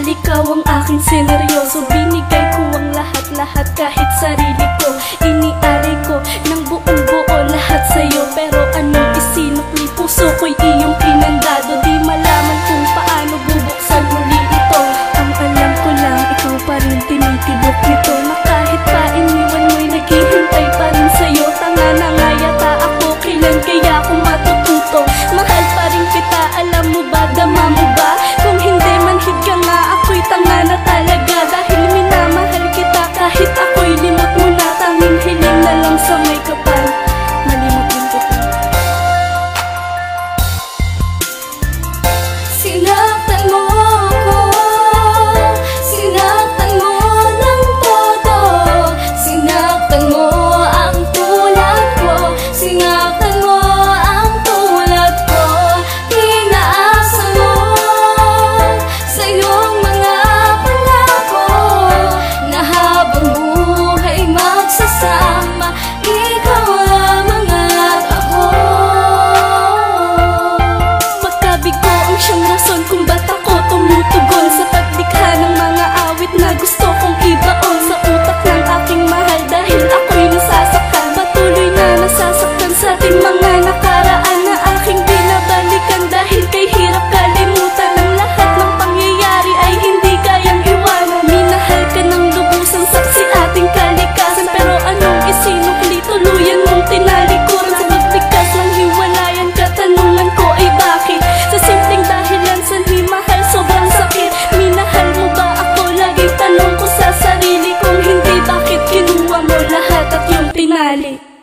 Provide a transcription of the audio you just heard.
Dahil ikaw ang aking sineryoso, binigay ko ang lahat-lahat kahit sarili ko. Iniari ko ng buong-buo lahat sa'yo, pero anong isinukli, puso ko'y iyong pinandado. Di malaman kung paano bubuksan muli ito. Ang alam ko lang, ikaw pa rin tinitibok nito, na kahit pa iniwan mo'y naghihintay pa rin sa'yo. Tanga na nga yata ako, kailan kaya ako matututo? Mahal pa rin kita, alam mo ba, dama mo ba? Kung hindi manhid ka nga, ako'y tanga na talaga. Dahil minamahal kita kahit ako'y limot mo na. Tanging hiling na lang sa may kapal, malimot din kita. Sinaktan mo ako, sinaktan mo ng todo. Sinaktan mo ang tulad ko, sinaktan mo ang tulad ko. Inaasa mo sa iyong mga pangako na habang buhay magsasama, ikaw lamang at ako. Pagkabigo ang siyang rason kung ba't ako tumutugon sa paglikha ng mga awit na gusto kong ibaon sa utak ng aking mahal. Dahil ako'y nasasaktan, patuloy na nasasaktan sa ating mga nakaraan na aking binabalikan. Dahil kay hirap kalimutan ang lahat ng pangyayari ay hindi kayang iwanan. Minahal ka ng lubusang saksi ating kalikasan, pero anong isinukli, tuluyan mong tinalikuran. Sa pagbigkas ng hiwalayan, katanungan ko ay bakit? Sa simpleng dahilan, sanhi mahal, sobrang sakit. Minahal mo ba ako? Laging tanong ko sa sarili, kung hindi bakit kinuha mo lahat at yung pinali?